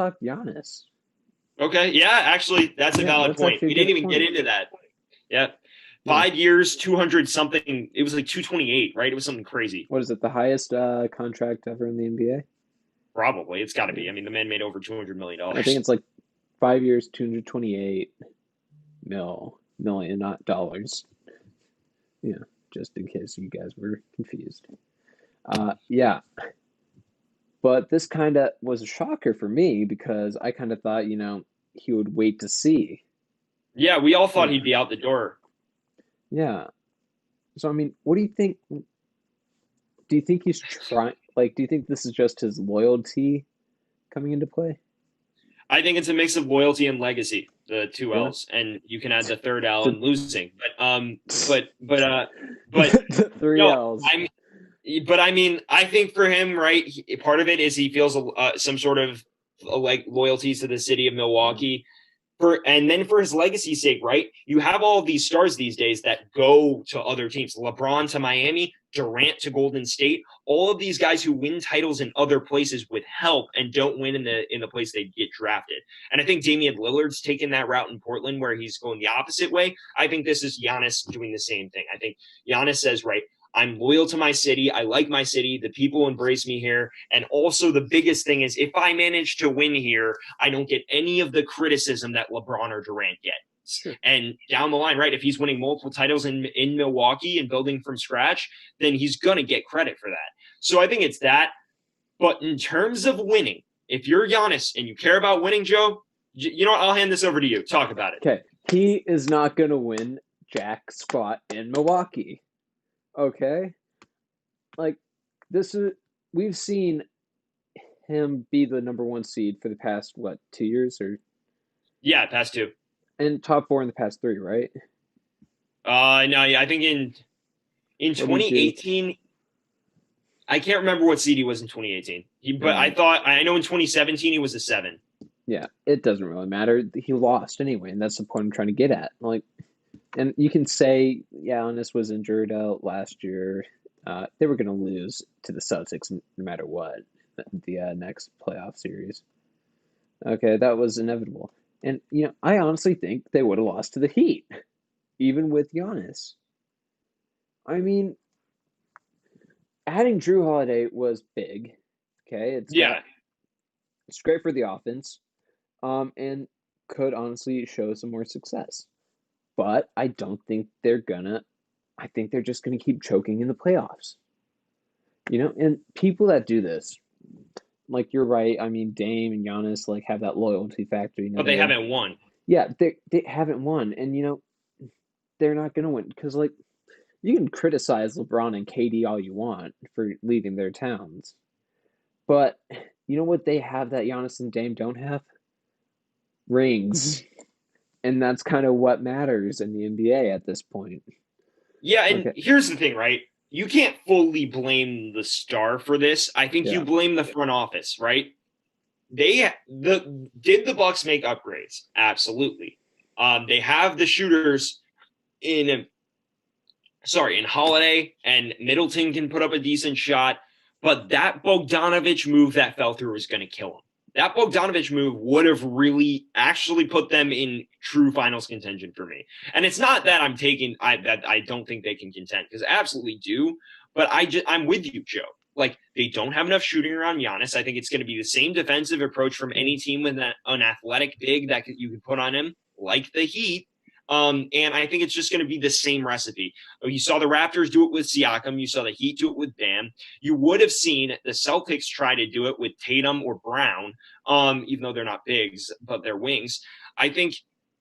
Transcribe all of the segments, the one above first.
talk Giannis. Okay. Yeah, actually, that's a Yeah, valid that's point. actually a We didn't good even get point. into that. Yeah. Yeah. 5 years, 200 something. It was like 228, right? It was something crazy. What is it? The highest contract ever in the NBA? Probably. It's got to Yeah. be. I mean, the man made over $200 million. I think it's like 5 years, 228 million, not dollars. Yeah, just in case you guys were confused. Yeah, but this kind of was a shocker for me because I kind of thought, he would wait to see. Yeah, we all thought Yeah, he'd be out the door. yeah. So, I mean, what do you think? Do you think he's trying, like, do you think this is just his loyalty coming into play? I think it's a mix of loyalty and legacy, the two Yeah. L's, and you can add the third L The, in losing. But the three no, L's. I'm. But I mean, I think for him, right? Part of it is he feels some sort of like loyalty to the city of Milwaukee. And then for his legacy's sake, right? You have all of these stars these days that go to other teams. LeBron to Miami, Durant to Golden State. All of these guys who win titles in other places with help and don't win in the place they get drafted. And I think Damian Lillard's taken that route in Portland where he's going the opposite way. I think this is Giannis doing the same thing. I think Giannis says, right, I'm loyal to my city. I like my city. The people embrace me here. And also, the biggest thing is if I manage to win here, I don't get any of the criticism that LeBron or Durant gets. Sure. And down the line, right, if he's winning multiple titles in Milwaukee and building from scratch, then he's going to get credit for that. So I think it's that. But in terms of winning, if you're Giannis and you care about winning, Joe, you know what? I'll hand this over to you. Talk about it. Okay, he is not going to win jack squat in Milwaukee. Okay, like this is we've seen him be the number one seed for the past what 2 years or Yeah, pass two. and top four in the past three, right? No, yeah, I think in What do you do? 2018, I can't remember what seed he was in 2018. But Um, I know in 2017 he was a seven. yeah, it doesn't really matter. He lost anyway, and that's the point I'm trying to get at. Like, and you can say, yeah, Giannis was injured last year. They were going to lose to the Celtics no matter what the next playoff series. Okay, that was inevitable. And I honestly think they would have lost to the Heat, even with Giannis. I mean, adding Drew Holiday was big. Okay, Yeah, it's great for the offense, and could honestly show some more success. But I don't think they're gonna. I think they're just gonna keep choking in the playoffs. And people that do this, like you're right. I mean, Dame and Giannis like have that loyalty factor. but they haven't won. Yeah, they haven't won, and they're not gonna win because like you can criticize LeBron and KD all you want for leaving their towns, but you know what they have that Giannis and Dame don't have? Rings, and that's kind of what matters in the NBA at this point. Yeah, and Okay, here's the thing, right? You can't fully blame the star for this. I think you yeah, blame the front office, right? Did the Bucks make upgrades? Absolutely. They have the shooters in in Holiday, and Middleton can put up a decent shot, but that Bogdanovich move that fell through is going to kill him. That Bogdanovich move would have really actually put them in true finals contention for me. And it's not that I don't think they can contend, because I absolutely do, but I'm with you, Joe. Like, they don't have enough shooting around Giannis. I think it's going to be the same defensive approach from any team with an athletic big that you can put on him, like the Heat. And I think it's just going to be the same recipe. You saw the Raptors do it with Siakam. You saw the Heat do it with Bam. You would have seen the Celtics try to do it with Tatum or Brown, even though they're not bigs, but they're wings. I think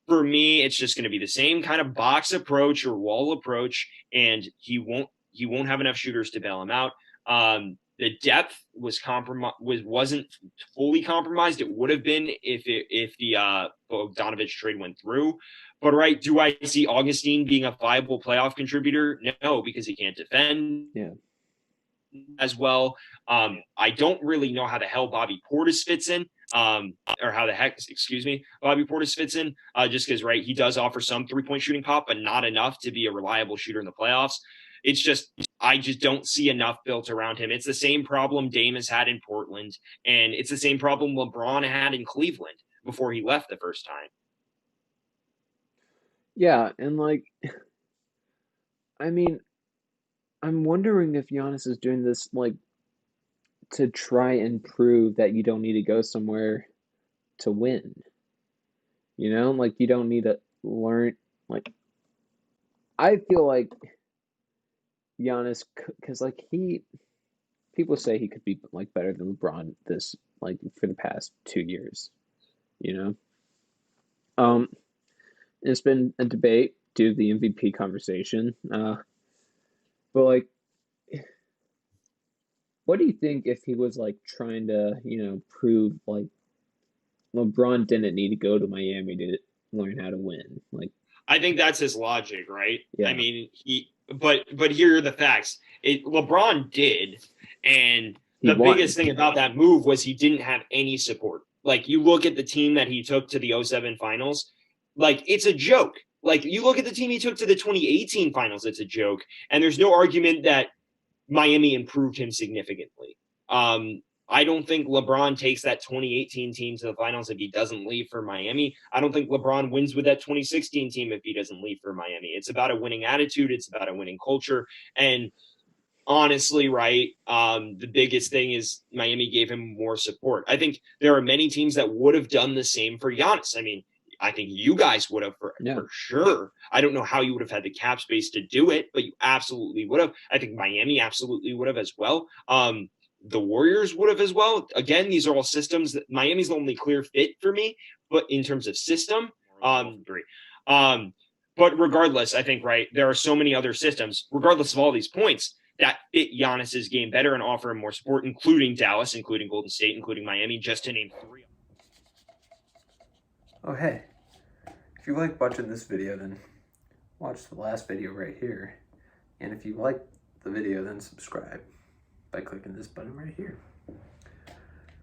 for me, it's just going to be the same kind of box approach or wall approach, and he won't have enough shooters to bail him out. The depth wasn't fully compromised. It would have been if the Bogdanovich trade went through. But right, do I see Augustine being a viable playoff contributor? No, because he can't defend yeah. as well. I don't really know how the hell Bobby Portis fits in, or how the heck, excuse me, Bobby Portis fits in, just because, right, he does offer some 3-point shooting pop, but not enough to be a reliable shooter in the playoffs. It's just I just don't see enough built around him. It's the same problem Dame has had in Portland, and it's the same problem LeBron had in Cleveland before he left the first time. Yeah, and like, I mean, I'm wondering if Giannis is doing this like to try and prove that you don't need to go somewhere to win. You know, like you don't need to learn. Like, I feel like Giannis, because like people say he could be like better than LeBron this like for the past 2 years. You know, um, it's been a debate due to the MVP conversation. But like, what do you think if he was like trying to, prove like LeBron didn't need to go to Miami to learn how to win? Like, I think that's his logic, right? I yeah, mean, but here are the facts. LeBron did, and he the won. biggest thing about that move was he didn't have any support. Like you look at the team that he took to the '07 finals, like it's a joke. Like you look at the team he took to the 2018 finals, it's a joke. And there's no argument that Miami improved him significantly. I don't think LeBron takes that 2018 team to the finals if he doesn't leave for Miami. I don't think LeBron wins with that 2016 team if he doesn't leave for Miami. It's about a winning attitude. It's about a winning culture. And honestly, right, the biggest thing is Miami gave him more support. I think there are many teams that would have done the same for Giannis. I mean, I think you guys would have Yeah, for sure. I don't know how you would have had the cap space to do it, but you absolutely would have. I think Miami absolutely would have as well. The Warriors would have as well. Again, these are all systems that Miami's the only clear fit for me, but in terms of system, agree. Um, but regardless, I think right there are so many other systems, regardless of all these points, that fit Giannis's game better and offer him more support, including Dallas, including Golden State, including Miami, just to name three. oh, hey, if you like watching this video, then watch the last video right here. And if you like the video, then subscribe by clicking this button right here.